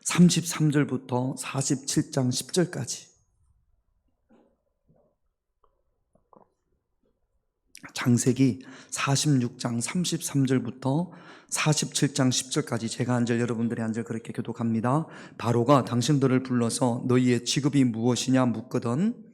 33절부터 47장 10절까지 창세기 46장 33절부터 47장 10절까지 제가 한 절 여러분들이 한 절 그렇게 교독합니다. 바로가 당신들을 불러서 너희의 직업이 무엇이냐 묻거든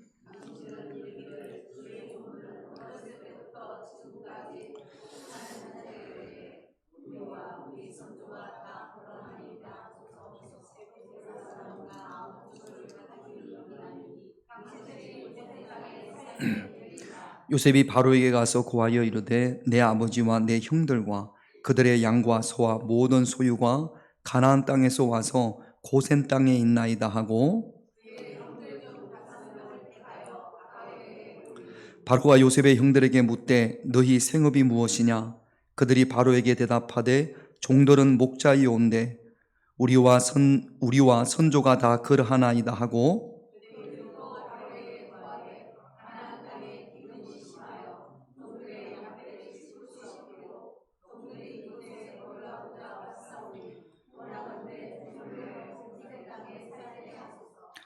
요셉이 바로에게 가서 고하여 이르되 내 아버지와 내 형들과 그들의 양과 소와 모든 소유가 가나안 땅에서 와서 고센 땅에 있나이다 하고 바로가 요셉의 형들에게 묻되 너희 생업이 무엇이냐 그들이 바로에게 대답하되 종들은 목자이온데 우리와 선조가 다 그러하나이다 하고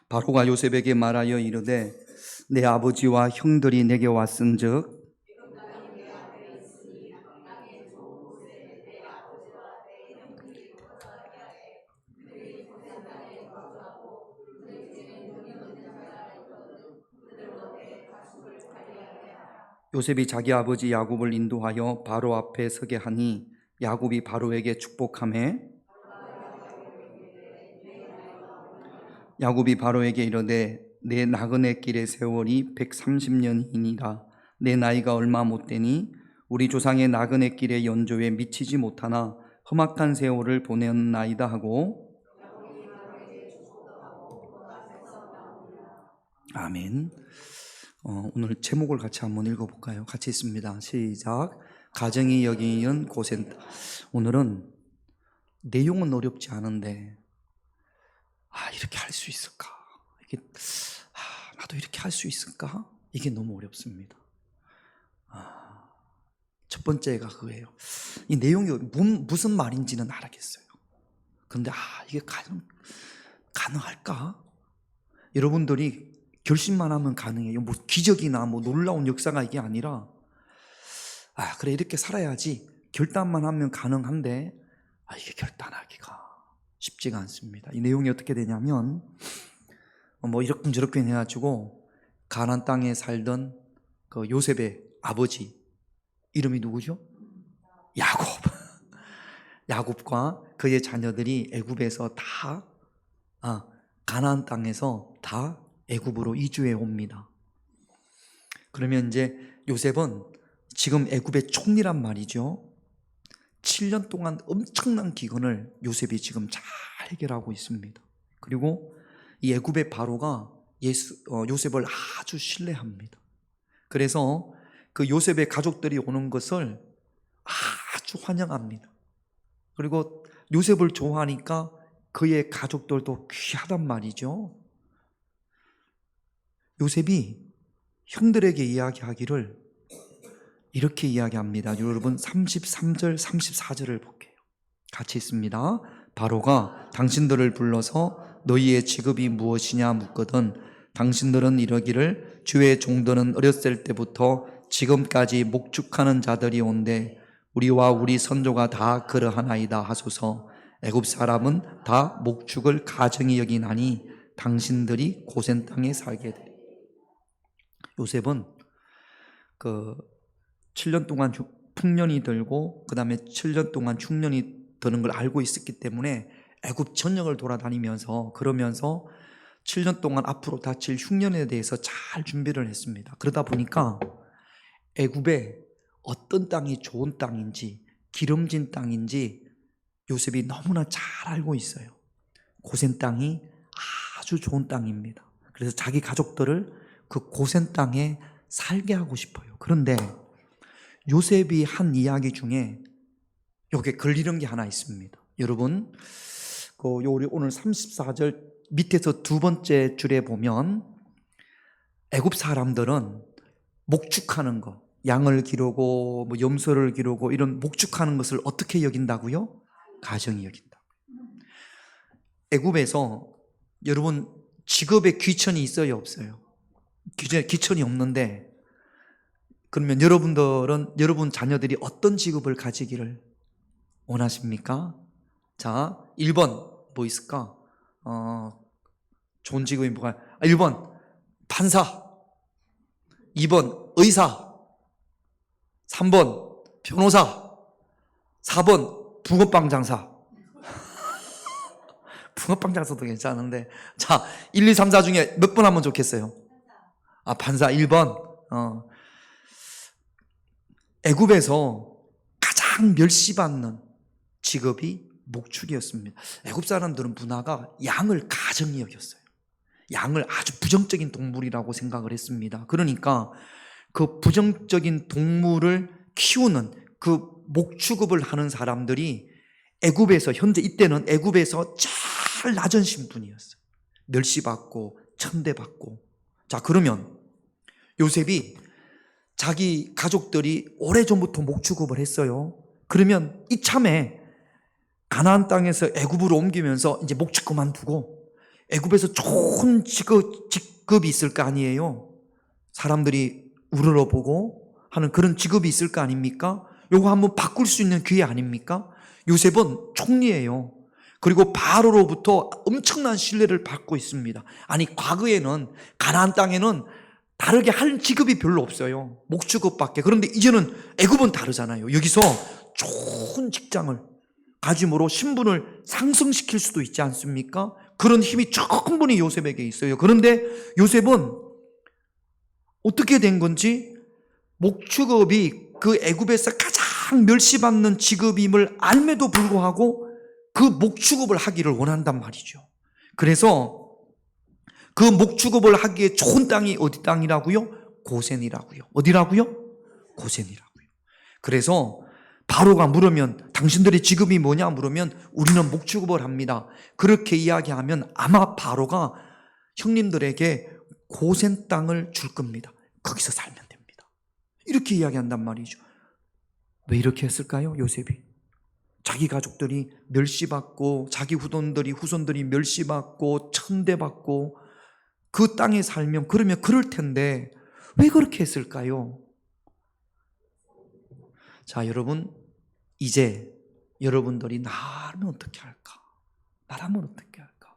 바로가 요셉에게 말하여 이르되 내 아버지와 형들이 내게 왔은즉 요셉이 자기 아버지 야곱을 인도하여 바로 앞에 서게 하니 야곱이 바로에게 축복하매 야곱이 바로에게 이르되 내 나그네 길의 세월이 130년이니라 내 나이가 얼마 못되니 우리 조상의 나그네 길의 연조에 미치지 못하나 험악한 세월을 보냈나이다 하고 아멘. 오늘 제목을 같이 한번 읽어볼까요? 같이 있습니다. 시작. 가정이 여기는 고센. 오늘은 내용은 어렵지 않은데 이렇게 할 수 있을까? 이게 나도 이렇게 할 수 있을까? 이게 너무 어렵습니다. 첫 번째가 그거예요. 이 내용이 무슨 말인지는 알겠어요. 근데 이게 가능할까? 여러분들이 결심만 하면 가능해요. 뭐 기적이나 뭐 놀라운 역사가 이게 아니라 그래 이렇게 살아야지 결단만 하면 가능한데 이게 결단하기가 쉽지가 않습니다. 이 내용이 어떻게 되냐면 뭐 이렇게 저렇게 해가지고 가나안 땅에 살던 그 요셉의 아버지 이름이 누구죠? 야곱. 야곱과 그의 자녀들이 애굽에서 다 가나안 땅에서 다 애굽으로 이주해 옵니다. 그러면 이제 요셉은 지금 애굽의 총리란 말이죠. 7년 동안 엄청난 기근을 요셉이 지금 잘 해결하고 있습니다. 그리고 이 애굽의 바로가 요셉을 아주 신뢰합니다. 그래서 그 요셉의 가족들이 오는 것을 아주 환영합니다. 그리고 요셉을 좋아하니까 그의 가족들도 귀하단 말이죠. 요셉이 형들에게 이야기하기를 이렇게 이야기합니다. 여러분 33절 34절을 볼게요. 같이 있습니다. 바로가 당신들을 불러서 너희의 직업이 무엇이냐 묻거든 당신들은 이러기를 주의 종들은 어렸을 때부터 지금까지 목축하는 자들이 온데 우리와 우리 선조가 다 그러하나이다 하소서. 애굽 사람은 다 목축을 가증히 여기나니 당신들이 고센 땅에 살게 되. 요셉은 그 7년 동안 풍년이 들고 그 다음에 7년 동안 흉년이 드는 걸 알고 있었기 때문에 애굽 전역을 돌아다니면서 그러면서 7년 동안 앞으로 닥칠 흉년에 대해서 잘 준비를 했습니다. 그러다 보니까 애굽에 어떤 땅이 좋은 땅인지 기름진 땅인지 요셉이 너무나 잘 알고 있어요. 고센 땅이 아주 좋은 땅입니다. 그래서 자기 가족들을 그 고센 땅에 살게 하고 싶어요. 그런데 요셉이 한 이야기 중에 여기에 걸리는 게 하나 있습니다. 여러분, 우리 오늘 34절 밑에서 두 번째 줄에 보면 애굽 사람들은 목축하는 것, 양을 기르고 뭐 염소를 기르고 이런 목축하는 것을 어떻게 여긴다고요? 가정이 여긴다. 애굽에서 여러분 직업에 귀천이 있어요, 없어요? 귀천이 없는데, 그러면 여러분 자녀들이 어떤 직업을 가지기를 원하십니까? 자, 1번 뭐 있을까? 좋은 직업이 뭐가? 1번 판사, 2번 의사, 3번 변호사, 4번 붕어빵 장사. 붕어빵 장사도 괜찮은데. 자, 1, 2, 3, 4 중에 몇 번 하면 좋겠어요? 판사 1번. 애굽에서 가장 멸시받는 직업이 목축이었습니다. 애굽 사람들은 문화가 양을 가정히 여겼어요. 양을 아주 부정적인 동물이라고 생각을 했습니다. 그러니까 그 부정적인 동물을 키우는 그 목축업을 하는 사람들이 애굽에서, 현재 이때는 애굽에서 제일 낮은 신분이었어요. 멸시받고 천대받고. 자, 그러면 요셉이 자기 가족들이 오래전부터 목축업을 했어요. 그러면 이참에 가나안 땅에서 애굽으로 옮기면서 이제 목축 그만두고 애굽에서 좋은 직업이 있을 거 아니에요. 사람들이 우러러보고 하는 그런 직업이 있을 거 아닙니까? 요거 한번 바꿀 수 있는 기회 아닙니까? 요셉은 총리예요. 그리고 바로로부터 엄청난 신뢰를 받고 있습니다. 아니, 과거에는 가나안 땅에는 다르게 할 직업이 별로 없어요. 목축업밖에. 그런데 이제는 애굽은 다르잖아요. 여기서 좋은 직장을 가짐으로 신분을 상승시킬 수도 있지 않습니까? 그런 힘이 충분히 요셉에게 있어요. 그런데 요셉은 어떻게 된 건지, 목축업이 그 애굽에서 가장 멸시받는 직업임을 알매도 불구하고 그 목축업을 하기를 원한단 말이죠. 그래서 그 목축업을 하기에 좋은 땅이 어디 땅이라고요? 고센이라고요. 어디라고요? 고센이라고요. 그래서 바로가 물으면 당신들의 직업이 뭐냐 물으면 우리는 목축업을 합니다. 그렇게 이야기하면 아마 바로가 형님들에게 고센 땅을 줄 겁니다. 거기서 살면 됩니다. 이렇게 이야기한단 말이죠. 왜 이렇게 했을까요? 요셉이 자기 가족들이 멸시받고 자기 후손들이 멸시받고 천대받고 그 땅에 살면 그러면 그럴 텐데 왜 그렇게 했을까요? 자, 여러분, 이제 여러분들이 나라면 어떻게 할까? 나라면 어떻게 할까?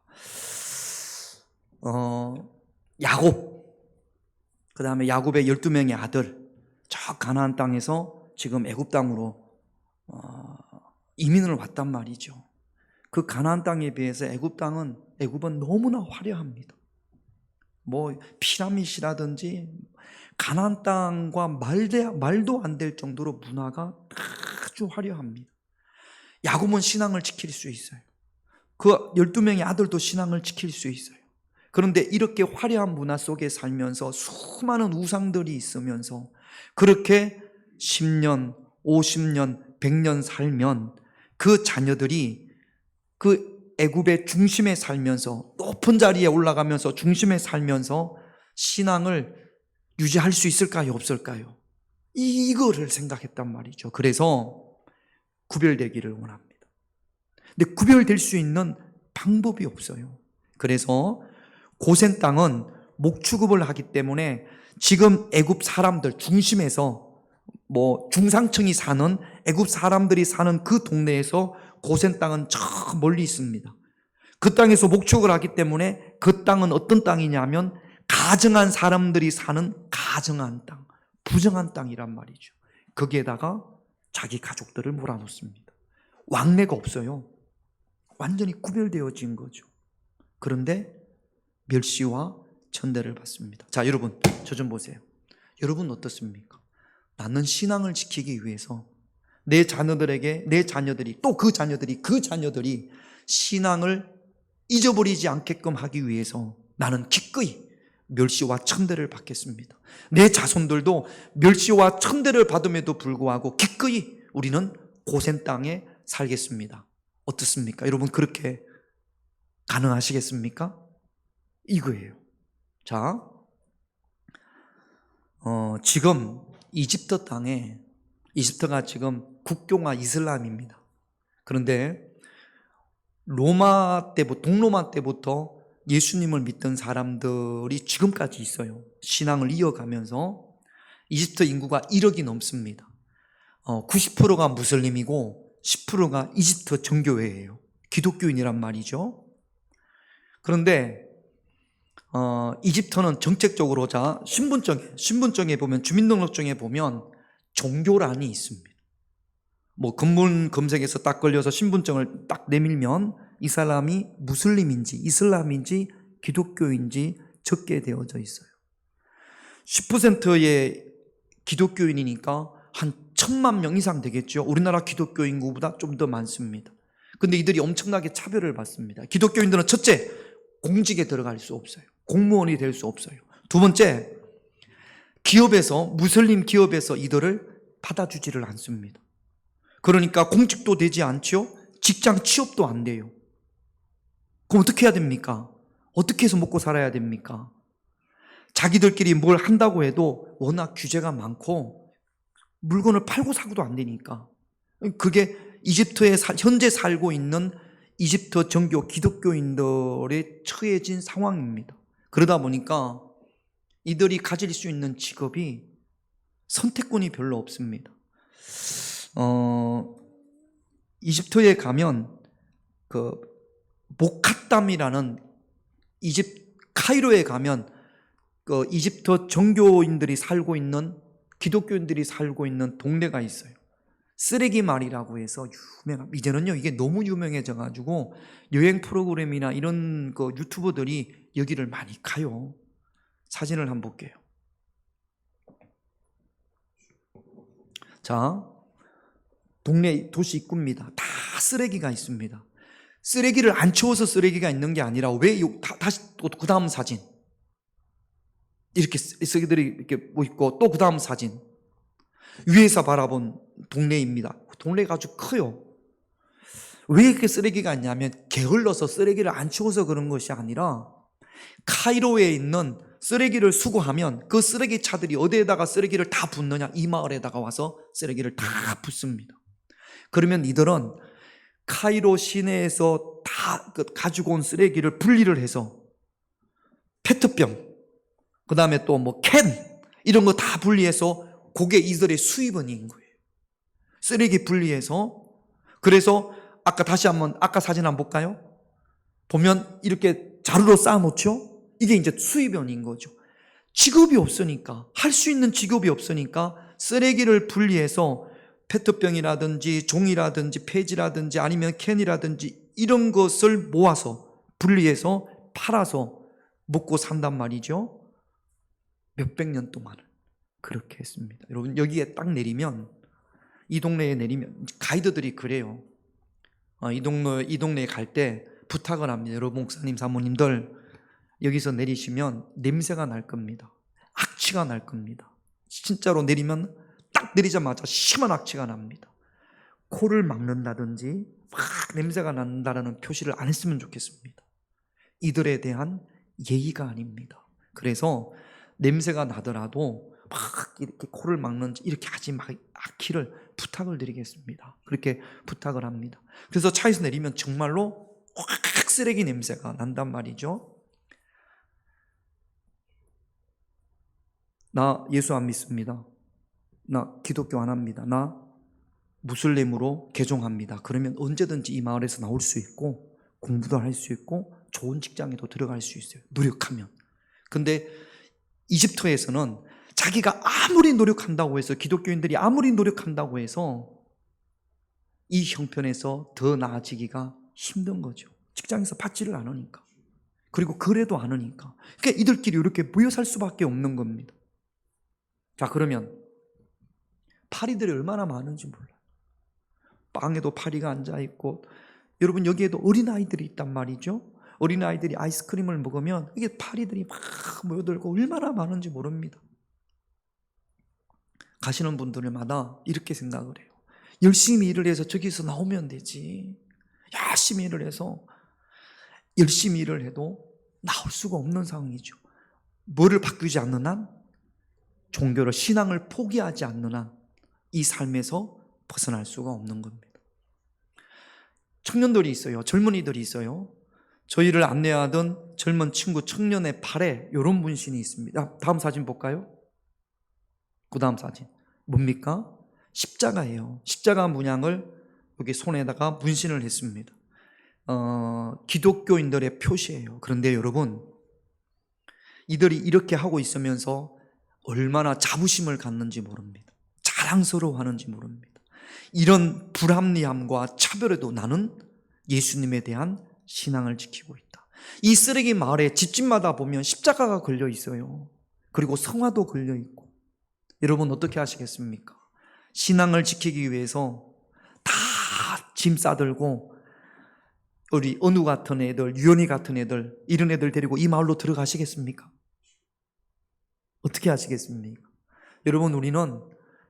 야곱, 그 다음에 야곱의 12명의 아들, 저 가나안 땅에서 지금 애굽 땅으로 이민을 왔단 말이죠. 그 가나안 땅에 비해서 애굽은 너무나 화려합니다. 뭐 피라밋이라든지 가나안 땅과 말도 안 될 정도로 문화가 아주 화려합니다. 야곱은 신앙을 지킬 수 있어요. 그 12명의 아들도 신앙을 지킬 수 있어요. 그런데 이렇게 화려한 문화 속에 살면서 수많은 우상들이 있으면서 그렇게 10년, 50년, 100년 살면 그 자녀들이 그 애굽의 중심에 살면서 높은 자리에 올라가면서 중심에 살면서 신앙을 유지할 수 있을까요? 없을까요? 이거를 생각했단 말이죠. 그래서 구별되기를 원합니다. 근데 구별될 수 있는 방법이 없어요. 그래서 고센 땅은 목축업을 하기 때문에 지금 애굽 사람들 중심에서 뭐 중상층이 사는 애굽 사람들이 사는 그 동네에서 고센 땅은 저 멀리 있습니다. 그 땅에서 목축을 하기 때문에 그 땅은 어떤 땅이냐면 가정한 사람들이 사는 가정한 땅, 부정한 땅이란 말이죠. 거기에다가 자기 가족들을 몰아놓습니다. 왕래가 없어요. 완전히 구별되어진 거죠. 그런데 멸시와 천대를 받습니다. 자, 여러분, 저 좀 보세요. 여러분 어떻습니까? 나는 신앙을 지키기 위해서 내 자녀들이 또 그 자녀들이 신앙을 잊어버리지 않게끔 하기 위해서 나는 기꺼이 멸시와 천대를 받겠습니다. 내 자손들도 멸시와 천대를 받음에도 불구하고 기꺼이 우리는 고센 땅에 살겠습니다. 어떻습니까? 여러분, 그렇게 가능하시겠습니까? 이거예요. 자, 지금 이집트 땅에, 이집트가 지금 국교가 이슬람입니다. 그런데 로마 때부터, 동로마 때부터 예수님을 믿던 사람들이 지금까지 있어요. 신앙을 이어가면서. 이집트 인구가 1억이 넘습니다. 90%가 무슬림이고 10%가 이집트 정교회예요. 기독교인이란 말이죠. 그런데 이집트는 정책적으로 신분증에 보면, 주민등록증에 보면 종교란이 있습니다. 뭐 검문 검색에서 딱 걸려서 신분증을 딱 내밀면 이 사람이 무슬림인지 이슬람인지 기독교인지 적게 되어져 있어요. 10%의 기독교인이니까 한 1,000만 명 이상 되겠죠. 우리나라 기독교 인구보다 좀 더 많습니다. 근데 이들이 엄청나게 차별을 받습니다. 기독교인들은 첫째, 공직에 들어갈 수 없어요. 공무원이 될 수 없어요. 두 번째, 무슬림 기업에서 이들을 받아주지를 않습니다. 그러니까 공직도 되지 않죠. 직장 취업도 안 돼요. 그럼 어떻게 해야 됩니까? 어떻게 해서 먹고 살아야 됩니까? 자기들끼리 뭘 한다고 해도 워낙 규제가 많고 물건을 팔고 사고도 안 되니까. 그게 이집트에 현재 살고 있는 이집트 정교 기독교인들의 처해진 상황입니다. 그러다 보니까 이들이 가질 수 있는 직업이 선택권이 별로 없습니다. 이집트에 가면 모카담이라는 카이로에 가면 이집트 정교인들이 살고 있는, 기독교인들이 살고 있는 동네가 있어요. 쓰레기 말이라고 해서 이제는요 이게 너무 유명해져 가지고 여행 프로그램이나 이런 유튜버들이 여기를 많이 가요. 사진을 한번 볼게요. 자, 도시 입구입니다. 다 쓰레기가 있습니다. 쓰레기를 안 치워서 쓰레기가 있는 게 아니라 다시 또 그 다음 사진, 이렇게 쓰레기들이 이렇게 뭐 있고, 또 그 다음 사진, 위에서 바라본 동네입니다. 동네가 아주 커요. 왜 이렇게 쓰레기가 있냐면 게을러서 쓰레기를 안 치워서 그런 것이 아니라 카이로에 있는 쓰레기를 수거하면 그 쓰레기 차들이 어디에다가 쓰레기를 다 붓느냐, 이 마을에다가 와서 쓰레기를 다 붓습니다. 그러면 이들은 카이로 시내에서 다 가지고 온 쓰레기를 분리를 해서 페트병, 그 다음에 또 뭐 캔, 이런 거 다 분리해서 그게 이들의 수입원인 거예요. 쓰레기 분리해서. 그래서 아까 사진 한번 볼까요? 보면 이렇게 자루로 쌓아놓죠? 이게 이제 수입원인 거죠. 직업이 없으니까, 할 수 있는 직업이 없으니까 쓰레기를 분리해서 페트병이라든지 종이라든지 폐지라든지 아니면 캔이라든지 이런 것을 모아서 분리해서 팔아서 먹고 산단 말이죠. 몇백 년 동안을 그렇게 했습니다. 여러분, 여기에 딱 내리면, 이 동네에 내리면 가이드들이 그래요. 이 동네에 갈 때 부탁을 합니다. 여러분, 목사님, 사모님들, 여기서 내리시면 냄새가 날 겁니다. 악취가 날 겁니다. 진짜로 내리면 딱 내리자마자 심한 악취가 납니다. 코를 막는다든지 막 냄새가 난다라는 표시를 안 했으면 좋겠습니다. 이들에 대한 예의가 아닙니다. 그래서 냄새가 나더라도 막 이렇게 코를 막는지 이렇게 하지 않기를 부탁을 드리겠습니다. 그렇게 부탁을 합니다. 그래서 차에서 내리면 정말로 확 쓰레기 냄새가 난단 말이죠. 나 예수 안 믿습니다. 나 기독교 안 합니다. 나 무슬림으로 개종합니다. 그러면 언제든지 이 마을에서 나올 수 있고 공부도 할 수 있고 좋은 직장에도 들어갈 수 있어요. 노력하면. 근데 이집트에서는 자기가 아무리 노력한다고 해서, 기독교인들이 아무리 노력한다고 해서 이 형편에서 더 나아지기가 힘든 거죠. 직장에서 받지를 않으니까. 그리고 그래도 않으니까. 그러니까 이들끼리 이렇게 모여 살 수밖에 없는 겁니다. 자, 그러면 파리들이 얼마나 많은지 몰라요. 빵에도 파리가 앉아있고, 여러분 여기에도 어린아이들이 있단 말이죠. 어린아이들이 아이스크림을 먹으면 이게 파리들이 막 모여들고 얼마나 많은지 모릅니다. 가시는 분들마다 이렇게 생각을 해요. 열심히 일을 해서 저기서 나오면 되지. 열심히 일을 해서 열심히 일을 해도 나올 수가 없는 상황이죠. 뭐를 바꾸지 않는 한, 종교를, 신앙을 포기하지 않는 한 이 삶에서 벗어날 수가 없는 겁니다. 청년들이 있어요. 젊은이들이 있어요. 저희를 안내하던 젊은 친구 청년의 팔에 이런 문신이 있습니다. 다음 사진 볼까요? 그 다음 사진 뭡니까? 십자가예요. 십자가 문양을 여기 손에다가 문신을 했습니다. 기독교인들의 표시예요. 그런데 여러분, 이들이 이렇게 하고 있으면서 얼마나 자부심을 갖는지 모릅니다. 자랑스러워하는지 모릅니다. 이런 불합리함과 차별에도 나는 예수님에 대한 신앙을 지키고 있다. 이 쓰레기 마을에 집집마다 보면 십자가가 걸려 있어요. 그리고 성화도 걸려 있고. 여러분 어떻게 하시겠습니까? 신앙을 지키기 위해서 다 짐 싸들고 우리 은우 같은 애들, 유연이 같은 애들, 이런 애들 데리고 이 마을로 들어가시겠습니까? 어떻게 하시겠습니까? 여러분, 우리는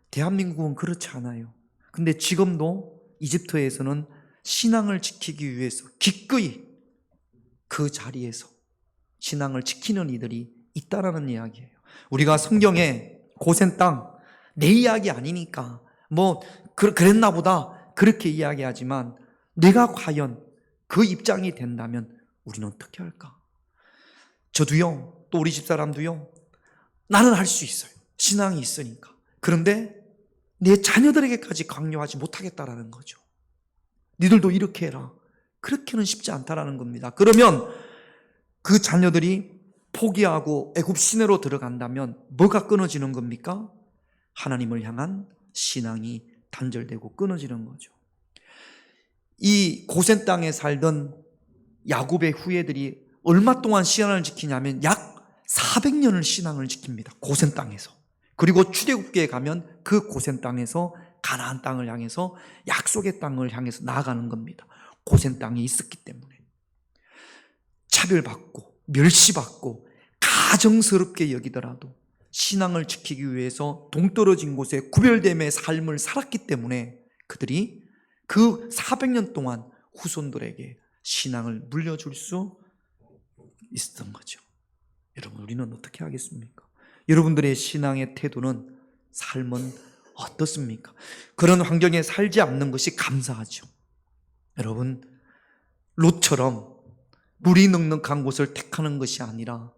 대한민국은 그렇지 않아요. 근데 지금도 이집트에서는 신앙을 지키기 위해서 기꺼이 그 자리에서 신앙을 지키는 이들이 있다라는 이야기예요. 우리가 성경에 고센 땅, 내 이야기 아니니까 그랬나 보다 그렇게 이야기하지만 내가 과연 그 입장이 된다면 우리는 어떻게 할까? 저도요, 또 우리 집사람도요, 나는 할 수 있어요. 신앙이 있으니까. 그런데 내 자녀들에게까지 강요하지 못하겠다라는 거죠. 니들도 이렇게 해라. 그렇게는 쉽지 않다라는 겁니다. 그러면 그 자녀들이 포기하고 애굽 시내로 들어간다면 뭐가 끊어지는 겁니까? 하나님을 향한 신앙이 단절되고 끊어지는 거죠. 이 고센 땅에 살던 야곱의 후예들이 얼마 동안 신앙을 지키냐면 약 400년을 신앙을 지킵니다. 고센 땅에서. 그리고 출애굽기에 가면 그 고센 땅에서 가나안 땅을 향해서 약속의 땅을 향해서 나아가는 겁니다. 고센 땅에 있었기 때문에. 차별받고 멸시받고 가정스럽게 여기더라도 신앙을 지키기 위해서 동떨어진 곳에 구별됨의 삶을 살았기 때문에 그들이 그 400년 동안 후손들에게 신앙을 물려줄 수 있었던 거죠. 여러분, 우리는 어떻게 하겠습니까? 여러분들의 신앙의 태도는, 삶은 어떻습니까? 그런 환경에 살지 않는 것이 감사하죠. 여러분, 롯처럼 물이 넉넉한 곳을 택하는 것이 아니라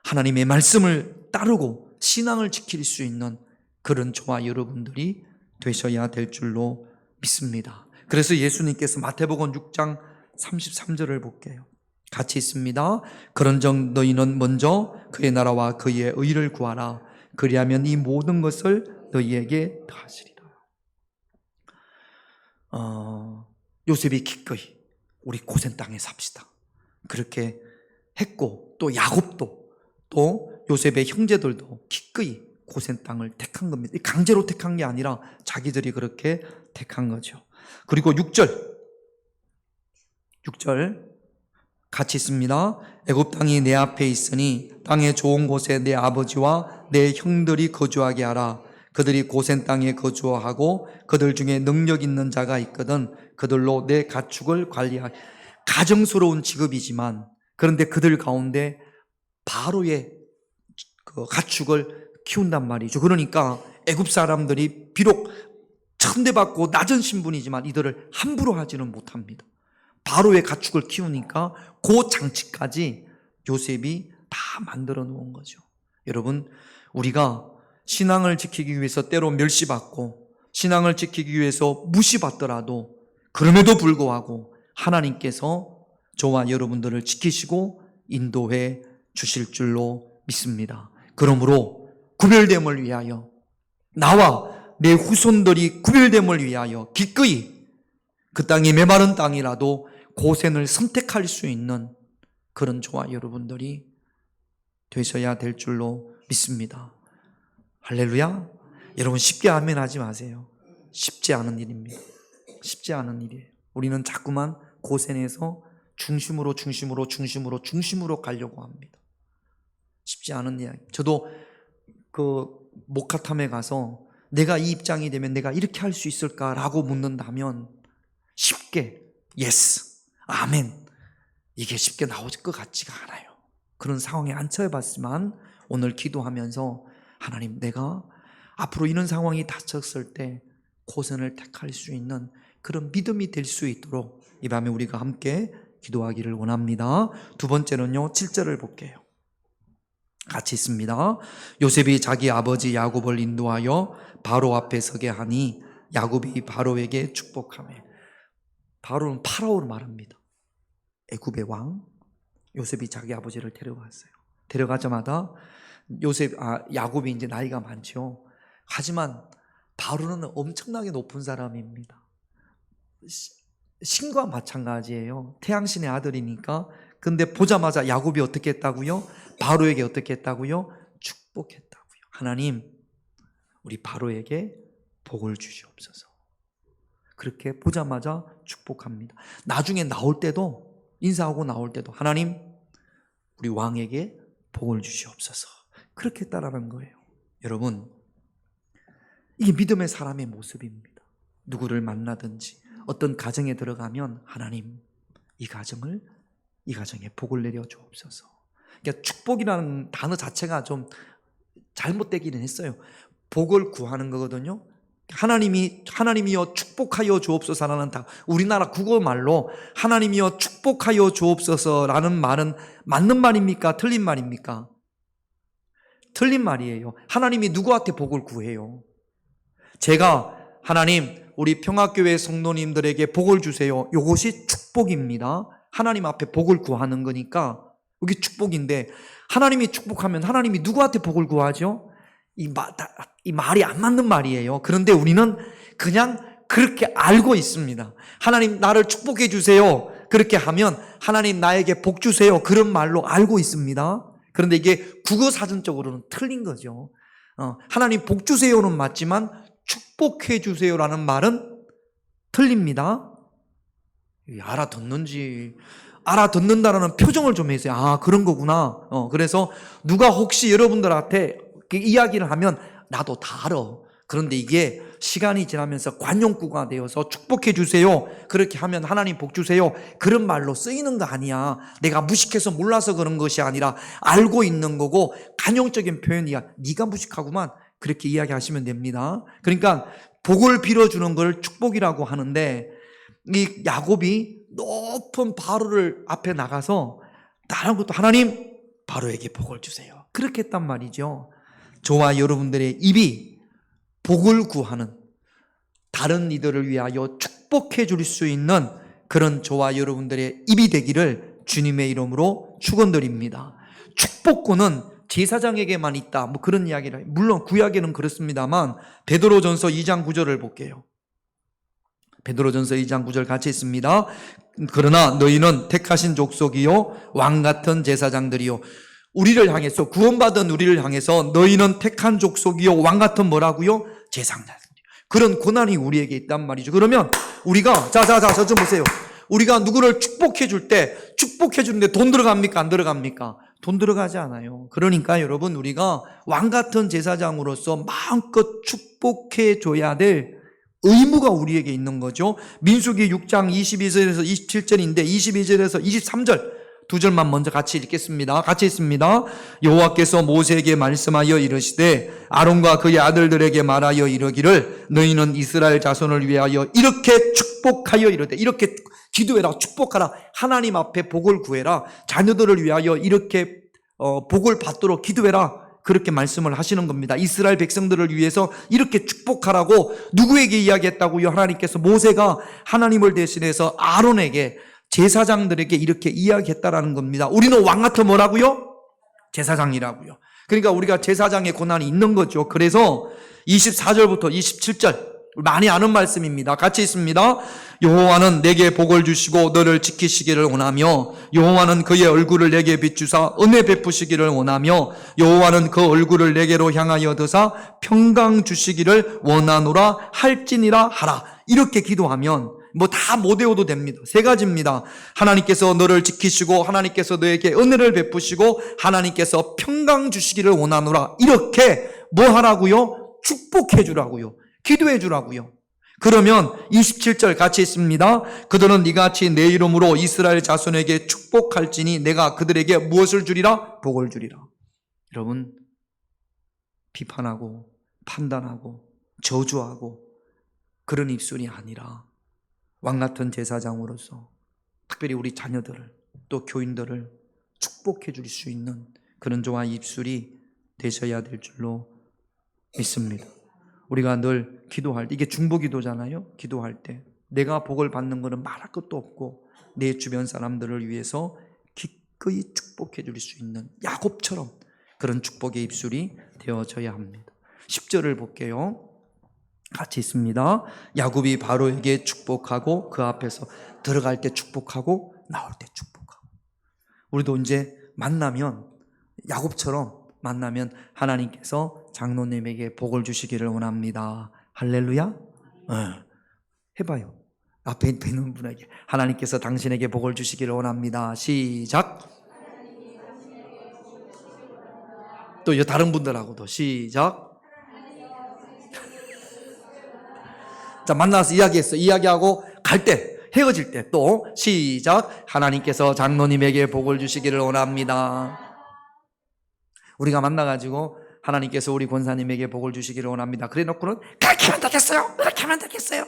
하나님의 말씀을 따르고 신앙을 지킬 수 있는 그런 저와 여러분들이 되셔야 될 줄로 믿습니다. 그래서 예수님께서 마태복음 6장 33절을 볼게요. 같이 있습니다. 그런즉 너희는 먼저 그의 나라와 그의 의를 구하라. 그리하면 이 모든 것을 너희에게 더하시리라. 요셉이 기꺼이 우리 고센 땅에 삽시다. 그렇게 했고, 또 야곱도, 또 요셉의 형제들도 기꺼이 고센 땅을 택한 겁니다. 강제로 택한 게 아니라 자기들이 그렇게 택한 거죠. 그리고 6절 같이 있습니다. 애굽 땅이 내 앞에 있으니 땅의 좋은 곳에 내 아버지와 내 형들이 거주하게 하라. 그들이 고센 땅에 거주하고 그들 중에 능력 있는 자가 있거든 그들로 내 가축을 관리하게. 가정스러운 직업이지만, 그런데 그들 가운데 바로의 그 가축을 키운단 말이죠. 그러니까 애굽 사람들이 비록 천대받고 낮은 신분이지만 이들을 함부로 하지는 못합니다. 바로의 가축을 키우니까 그 장치까지 요셉이 다 만들어 놓은 거죠. 여러분, 우리가 신앙을 지키기 위해서 때로 멸시받고 신앙을 지키기 위해서 무시받더라도 그럼에도 불구하고 하나님께서 저와 여러분들을 지키시고 인도해 주실 줄로 믿습니다. 그러므로 구별됨을 위하여, 나와 내 후손들이 구별됨을 위하여 기꺼이 그 땅이 메마른 땅이라도 고센을 선택할 수 있는 그런 저와 여러분들이 되셔야 될 줄로 믿습니다. 할렐루야. 여러분, 쉽게 아멘 하지 마세요. 쉽지 않은 일입니다. 쉽지 않은 일이에요. 우리는 자꾸만 고센에서 중심으로 가려고 합니다. 쉽지 않은 이야기. 저도 그 목화탐에 가서 내가 이 입장이 되면 내가 이렇게 할 수 있을까라고 묻는다면 쉽게 예스, 아멘, 이게 쉽게 나올 것 같지가 않아요. 그런 상황에 안 처해봤지만 오늘 기도하면서 하나님, 내가 앞으로 이런 상황이 닥쳤을 때 고센을 택할 수 있는 그런 믿음이 될 수 있도록 이 밤에 우리가 함께 기도하기를 원합니다. 두 번째는요, 7절을 볼게요. 같이 있습니다. 요셉이 자기 아버지 야곱을 인도하여 바로 앞에 서게 하니 야곱이 바로에게 축복하며. 바로는 파라오를 말합니다. 애굽의 왕. 요셉이 자기 아버지를 데려갔어요. 데려가자마자 야곱이 이제 나이가 많죠. 하지만 바로는 엄청나게 높은 사람입니다. 신과 마찬가지예요. 태양신의 아들이니까. 근데 보자마자 야곱이 어떻게 했다고요? 바로에게 어떻게 했다고요? 축복했다고요. 하나님, 우리 바로에게 복을 주시옵소서. 그렇게 보자마자 축복합니다. 나중에 나올 때도, 인사하고 나올 때도 하나님, 우리 왕에게 복을 주시옵소서. 그렇게 했다라는 거예요. 여러분, 이게 믿음의 사람의 모습입니다. 누구를 만나든지 어떤 가정에 들어가면 하나님, 이 가정에 복을 내려 주옵소서. 그러니까 축복이라는 단어 자체가 좀 잘못되기는 했어요. 복을 구하는 거거든요. 하나님이여 축복하여 주옵소서라는 우리나라 국어말로 하나님이여 축복하여 주옵소서라는 말은 맞는 말입니까? 틀린 말입니까? 틀린 말이에요. 하나님이 누구한테 복을 구해요? 제가 하나님, 우리 평화교회 성도님들에게 복을 주세요. 이것이 축복입니다. 하나님 앞에 복을 구하는 거니까 이게 축복인데, 하나님이 축복하면 하나님이 누구한테 복을 구하죠? 이 말이 안 맞는 말이에요. 그런데 우리는 그냥 그렇게 알고 있습니다. 하나님 나를 축복해 주세요. 그렇게 하면 하나님 나에게 복 주세요. 그런 말로 알고 있습니다. 그런데 이게 국어사전적으로는 틀린 거죠. 하나님 복 주세요는 맞지만 축복해 주세요라는 말은 틀립니다. 알아듣는다라는 표정을 좀 해주세요. 아, 그런 거구나. 그래서 누가 혹시 여러분들한테 그 이야기를 하면 나도 다 알아. 그런데 이게 시간이 지나면서 관용구가 되어서 축복해 주세요. 그렇게 하면 하나님 복 주세요. 그런 말로 쓰이는 거 아니야. 내가 무식해서 몰라서 그런 것이 아니라 알고 있는 거고 관용적인 표현이야. 네가 무식하구만. 그렇게 이야기하시면 됩니다. 그러니까 복을 빌어주는 걸 축복이라고 하는데, 이 야곱이 높은 바로를 앞에 나가서 다른 것도 하나님 바로에게 복을 주세요. 그렇게 했단 말이죠. 저와 여러분들의 입이 복을 구하는, 다른 이들을 위하여 축복해 줄 수 있는 그런 저와 여러분들의 입이 되기를 주님의 이름으로 축원드립니다. 축복권은 제사장에게만 있다, 뭐 그런 이야기를, 물론 구약에는 그렇습니다만 베드로전서 2장 9절을 볼게요. 베드로전서 2장 9절 같이 있습니다. 그러나 너희는 택하신 족속이요 왕같은 제사장들이요. 우리를 향해서, 구원받은 우리를 향해서 너희는 택한 족속이요 왕같은 뭐라고요? 제사장들. 그런 고난이 우리에게 있단 말이죠. 그러면 우리가 저 좀 보세요. 우리가 누구를 축복해 줄 때, 축복해 주는데 돈 들어갑니까? 안 들어갑니까? 돈 들어가지 않아요. 그러니까 여러분, 우리가 왕같은 제사장으로서 마음껏 축복해 줘야 될 의무가 우리에게 있는 거죠. 민수기 6장 22절에서 27절인데 22절에서 23절 두 절만 먼저 같이 읽겠습니다. 같이 읽습니다. 여호와께서 모세에게 말씀하여 이르시되 아론과 그의 아들들에게 말하여 이르기를 너희는 이스라엘 자손을 위하여 이렇게 축복하여 이르되, 이렇게 기도해라, 축복하라, 하나님 앞에 복을 구해라, 자녀들을 위하여 이렇게 복을 받도록 기도해라, 그렇게 말씀을 하시는 겁니다. 이스라엘 백성들을 위해서 이렇게 축복하라고 누구에게 이야기했다고요? 하나님께서 모세가 하나님을 대신해서 아론에게, 제사장들에게 이렇게 이야기했다라는 겁니다. 우리는 왕같은 뭐라고요? 제사장이라고요. 그러니까 우리가 제사장의 고난이 있는 거죠. 그래서 24절부터 27절 많이 아는 말씀입니다. 같이 있습니다. 여호와는 내게 복을 주시고 너를 지키시기를 원하며 여호와는 그의 얼굴을 내게 비추사 은혜 베푸시기를 원하며 여호와는 그 얼굴을 내게로 향하여 드사 평강 주시기를 원하노라 할지니라 하라. 이렇게 기도하면 뭐 다 못 외워도 됩니다. 세 가지입니다. 하나님께서 너를 지키시고 하나님께서 너에게 은혜를 베푸시고 하나님께서 평강 주시기를 원하노라. 이렇게 뭐 하라고요? 축복해 주라고요. 기도해 주라고요. 그러면 27절 같이 있습니다. 그들은 이같이 내 이름으로 이스라엘 자손에게 축복할지니 내가 그들에게 무엇을 주리라? 복을 주리라. 여러분, 비판하고 판단하고 저주하고 그런 입술이 아니라 왕같은 제사장으로서 특별히 우리 자녀들을 또 교인들을 축복해 줄 수 있는 그런 저와 입술이 되셔야 될 줄로 믿습니다. 우리가 늘 기도할 때, 이게 중보기도잖아요. 기도할 때 내가 복을 받는 것은 말할 것도 없고 내 주변 사람들을 위해서 기꺼이 축복해 줄 수 있는 야곱처럼 그런 축복의 입술이 되어져야 합니다. 10절을 볼게요. 같이 있습니다. 야곱이 바로에게 축복하고 그 앞에서 들어갈 때 축복하고 나올 때 축복하고. 우리도 이제 만나면 야곱처럼 만나면 하나님께서 장로님에게 복을 주시기를 원합니다. 할렐루야. 해봐요. 앞에 있는 분에게 하나님께서 당신에게 복을 주시기를 원합니다. 시작. 또 다른 분들하고도 시작. 자, 만나서 이야기하고 갈 때, 헤어질 때 또 시작. 하나님께서 장로님에게 복을 주시기를 원합니다. 우리가 만나가지고 하나님께서 우리 권사님에게 복을 주시기를 원합니다. 그래 놓고는 그렇게 하면 되겠어요? 그렇게 하면 되겠어요?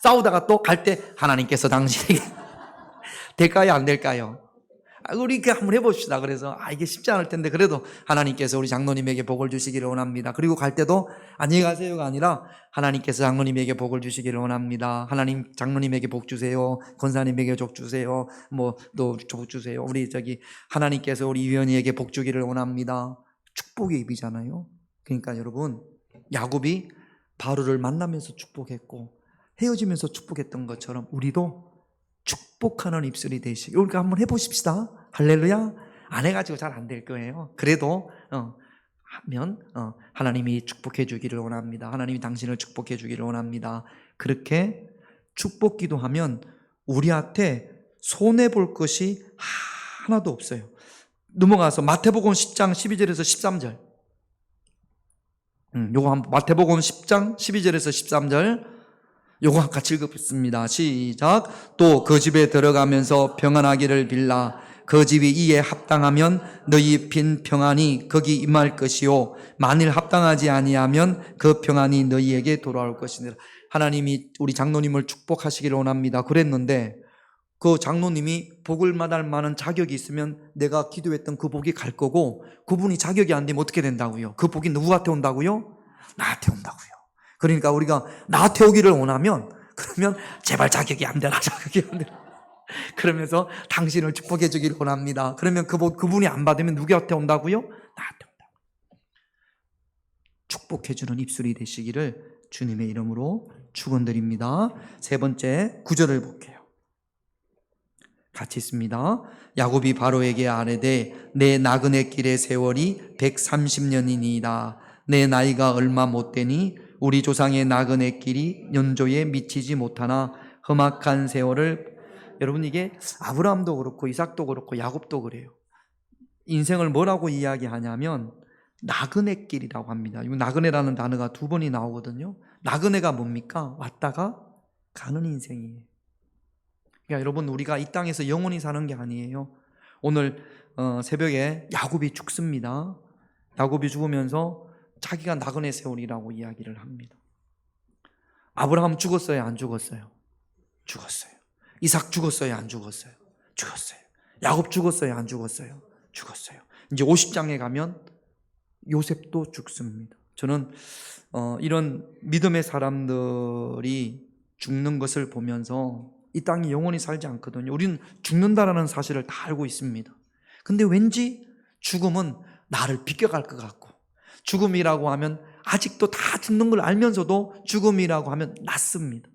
싸우다가 또 갈 때 하나님께서 당신에게 될까요? 안 될까요? 우리 한번 해봅시다. 그래서 이게 쉽지 않을 텐데 그래도 하나님께서 우리 장로님에게 복을 주시기를 원합니다. 그리고 갈 때도 안녕히 가세요가 아니라 하나님께서 장로님에게 복을 주시기를 원합니다. 하나님 장로님에게 복 주세요. 권사님에게 복 주세요. 또 복 주세요. 우리 하나님께서 우리 위원이에게 복 주기를 원합니다. 축복의 입이잖아요. 그러니까 여러분, 야곱이 바로를 만나면서 축복했고 헤어지면서 축복했던 것처럼 우리도 축복하는 입술이 되시기. 우리가 한번 해보십시다. 할렐루야. 안 해가지고 잘 안 될 거예요. 그래도 하면 하나님이 축복해 주기를 원합니다. 하나님이 당신을 축복해 주기를 원합니다. 그렇게 축복 기도하면 우리한테 손해볼 것이 하나도 없어요. 넘어가서 마태복음 10장 12절에서 13절. 요거 한번 마태복음 10장 12절에서 13절. 요거 같이 읽겠습니다. 시작. 또 그 집에 들어가면서 평안하기를 빌라. 그 집이 이에 합당하면 너희 빈 평안이 거기 임할 것이요 만일 합당하지 아니하면 그 평안이 너희에게 돌아올 것이니라. 하나님이 우리 장로님을 축복하시기를 원합니다. 그랬는데 그 장로님이 복을 받을 만한 자격이 있으면 내가 기도했던 그 복이 갈 거고, 그분이 자격이 안 되면 어떻게 된다고요? 그 복이 누구한테 온다고요? 나한테 온다고요. 그러니까 우리가 나한테 오기를 원하면, 그러면 제발 자격이 안 되라, 자격이 안 되라. 그러면서 당신을 축복해 주기를 원합니다. 그러면 그분이 안 받으면 누구한테 온다고요? 나한테 온다고. 축복해 주는 입술이 되시기를 주님의 이름으로 축원드립니다. 세 번째 9절을 볼게요. 같이 있습니다. 야곱이 바로에게 아뢰되 내 나그네 길의 세월이 130년이니이다. 내 나이가 얼마 못 되니 우리 조상의 나그네 길이 연조에 미치지 못하나 험악한 세월을. 여러분, 이게 아브라함도 그렇고 이삭도 그렇고 야곱도 그래요. 인생을 뭐라고 이야기하냐면 나그네 길이라고 합니다. 이 나그네라는 단어가 두 번이 나오거든요. 나그네가 뭡니까? 왔다가 가는 인생이에요. 그러니까 여러분, 우리가 이 땅에서 영원히 사는 게 아니에요. 오늘 새벽에 야곱이 죽습니다. 야곱이 죽으면서 자기가 나그네 세월이라고 이야기를 합니다. 아브라함 죽었어요? 안 죽었어요? 죽었어요. 이삭 죽었어요? 안 죽었어요? 죽었어요. 야곱 죽었어요? 안 죽었어요? 죽었어요. 이제 50장에 가면 요셉도 죽습니다. 저는 이런 믿음의 사람들이 죽는 것을 보면서 이 땅이 영원히 살지 않거든요. 우리는 죽는다라는 사실을 다 알고 있습니다. 근데 왠지 죽음은 나를 비껴갈 것 같고, 죽음이라고 하면 아직도 다 죽는 걸 알면서도 죽음이라고 하면 낫습니다.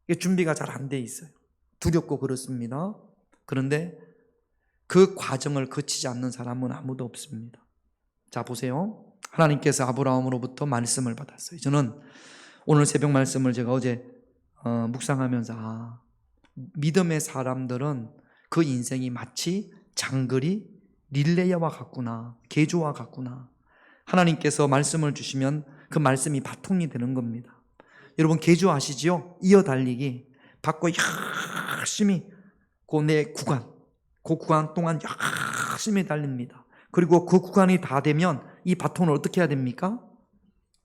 이게 준비가 잘 안 돼 있어요. 두렵고 그렇습니다. 그런데 그 과정을 거치지 않는 사람은 아무도 없습니다. 자, 보세요. 하나님께서 아브라함으로부터 말씀을 받았어요. 저는 오늘 새벽 말씀을 제가 어제 묵상하면서 믿음의 사람들은 그 인생이 마치 장거리 릴레이와 같구나, 계주와 같구나. 하나님께서 말씀을 주시면 그 말씀이 바통이 되는 겁니다. 여러분, 계주 아시지요? 이어달리기. 받고 열심히 그 구간 동안 열심히 달립니다. 그리고 그 구간이 다 되면 이 바톤을 어떻게 해야 됩니까?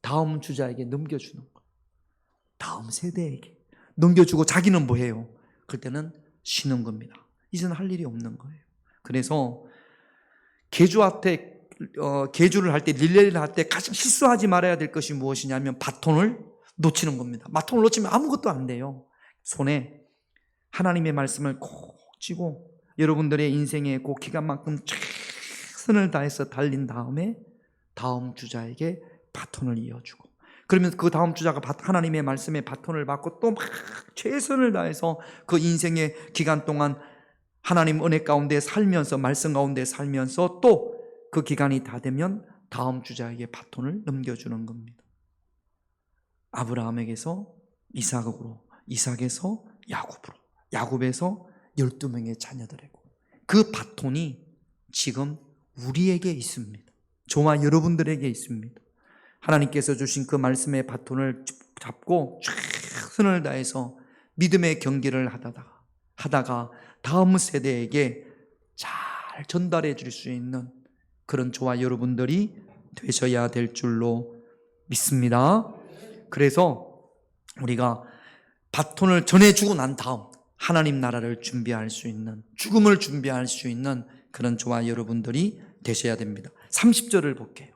다음 주자에게 넘겨주는 거예요. 다음 세대에게 넘겨주고 자기는 뭐해요? 그때는 쉬는 겁니다. 이제는 할 일이 없는 거예요. 그래서 계주를 할 때, 릴레이를 할 때 가장 실수하지 말아야 될 것이 무엇이냐면 바톤을 놓치는 겁니다. 바톤을 놓치면 아무것도 안 돼요. 손에 하나님의 말씀을 꼭 쥐고 여러분들의 인생의 그 기간만큼 최선을 다해서 달린 다음에 다음 주자에게 바톤을 이어주고, 그러면 그 다음 주자가 하나님의 말씀에 바톤을 받고 또 막 최선을 다해서 그 인생의 기간 동안 하나님 은혜 가운데 살면서, 말씀 가운데 살면서 또 그 기간이 다 되면 다음 주자에게 바톤을 넘겨주는 겁니다. 아브라함에게서 이삭으로, 이삭에서 야곱으로, 야곱에서 12명의 자녀들에게, 그 바톤이 지금 우리에게 있습니다. 저와 여러분들에게 있습니다. 하나님께서 주신 그 말씀의 바톤을 잡고 최선을 다해서 믿음의 경기를 하다가 다음 세대에게 잘 전달해 줄 수 있는 그런 저와 여러분들이 되셔야 될 줄로 믿습니다. 그래서 우리가 바톤을 전해주고 난 다음 하나님 나라를 준비할 수 있는, 죽음을 준비할 수 있는 그런 저와 여러분들이 되셔야 됩니다. 30절을 볼게요.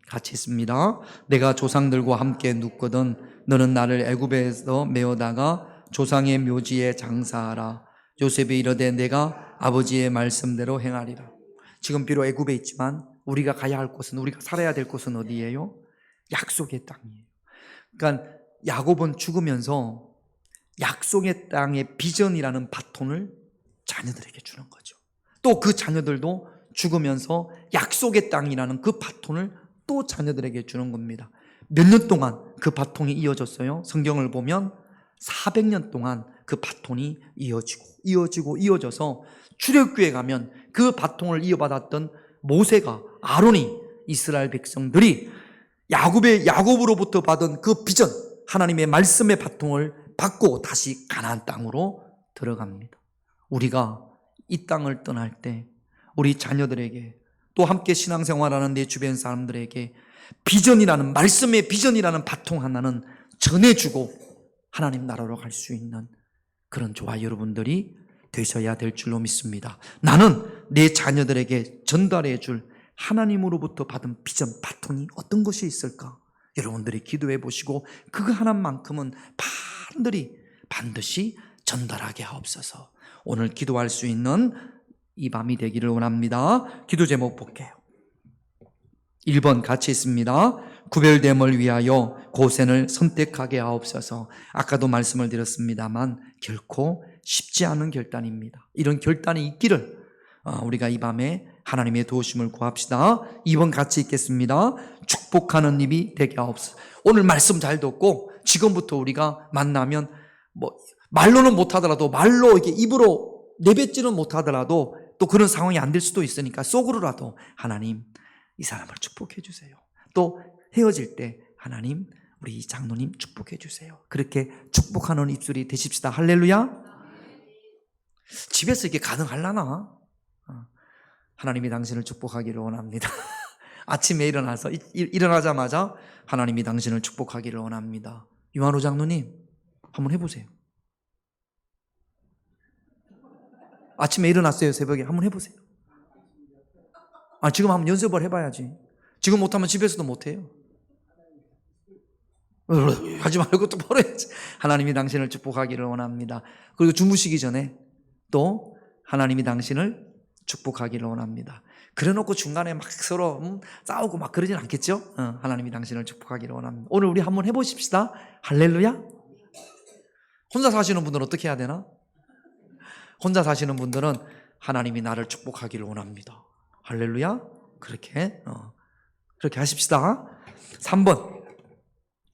같이 있습니다. 내가 조상들과 함께 눕거든 너는 나를 애굽에서 메어다가 조상의 묘지에 장사하라. 요셉이 이르되 내가 아버지의 말씀대로 행하리라. 지금 비록 애굽에 있지만 우리가 가야 할 곳은, 우리가 살아야 될 곳은 어디예요? 약속의 땅이에요. 그러니까 야곱은 죽으면서 약속의 땅의 비전이라는 바톤을 자녀들에게 주는 거죠. 또 그 자녀들도 죽으면서 약속의 땅이라는 그 바톤을 또 자녀들에게 주는 겁니다. 몇 년 동안 그 바통이 이어졌어요? 성경을 보면 400년 동안 그 바톤이 이어져서 출애굽기에 가면 그 바통을 이어받았던 모세가, 아론이, 이스라엘 백성들이 야곱으로부터 받은 그 비전, 하나님의 말씀의 바통을 받고 다시 가나안 땅으로 들어갑니다. 우리가 이 땅을 떠날 때 우리 자녀들에게, 또 함께 신앙생활하는 내 주변 사람들에게 비전이라는, 말씀의 비전이라는 바통 하나는 전해주고 하나님 나라로 갈 수 있는 그런 저와 여러분들이 되셔야 될 줄로 믿습니다. 나는 내 자녀들에게 전달해 줄 하나님으로부터 받은 비전, 바통이 어떤 것이 있을까? 여러분들이 기도해 보시고 그 하나만큼은 반드시 전달하게 하옵소서. 오늘 기도할 수 있는 이 밤이 되기를 원합니다. 기도 제목 볼게요. 1번 같이 있습니다. 구별됨을 위하여 고센을 선택하게 하옵소서. 아까도 말씀을 드렸습니다만 결코 쉽지 않은 결단입니다. 이런 결단이 있기를 우리가 이 밤에 하나님의 도우심을 구합시다. 2번 같이 읽겠습니다. 축복하는 입이 되게 하옵소서. 오늘 말씀 잘 듣고 지금부터 우리가 만나면 말로는 못하더라도, 말로 이렇게 입으로 내뱉지는 못하더라도 또 그런 상황이 안 될 수도 있으니까 속으로라도 하나님 이 사람을 축복해 주세요. 또 헤어질 때 하나님 우리 장로님 축복해 주세요. 그렇게 축복하는 입술이 되십시다. 할렐루야. 집에서 이게 가능하려나? 하나님이 당신을 축복하기를 원합니다. 아침에 일어나자마자 하나님이 당신을 축복하기를 원합니다. 유한호 장로님 한번 해보세요. 아침에 일어났어요. 새벽에 한번 해보세요. 지금 한번 연습을 해봐야지. 지금 못하면 집에서도 못해요. 하지 말고 또 버려야지. 하나님이 당신을 축복하기를 원합니다. 그리고 주무시기 전에 또 하나님이 당신을 축복하기를 원합니다. 그래놓고 중간에 막 서로 싸우고 막 그러진 않겠죠? 하나님이 당신을 축복하기를 원합니다. 오늘 우리 한번 해보십시다. 할렐루야. 혼자 사시는 분들은 어떻게 해야 되나? 혼자 사시는 분들은 하나님이 나를 축복하기를 원합니다. 할렐루야. 그렇게 하십시다. 3번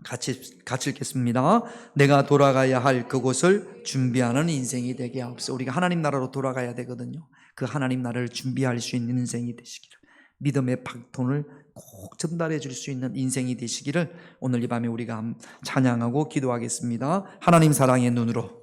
같이 읽겠습니다. 내가 돌아가야 할 그곳을 준비하는 인생이 되게 하옵소서. 우리가 하나님 나라로 돌아가야 되거든요. 그 하나님 나라를 준비할 수 있는 인생이 되시기를, 믿음의 바톤을 꼭 전달해 줄 수 있는 인생이 되시기를 오늘 이 밤에 우리가 찬양하고 기도하겠습니다. 하나님 사랑의 눈으로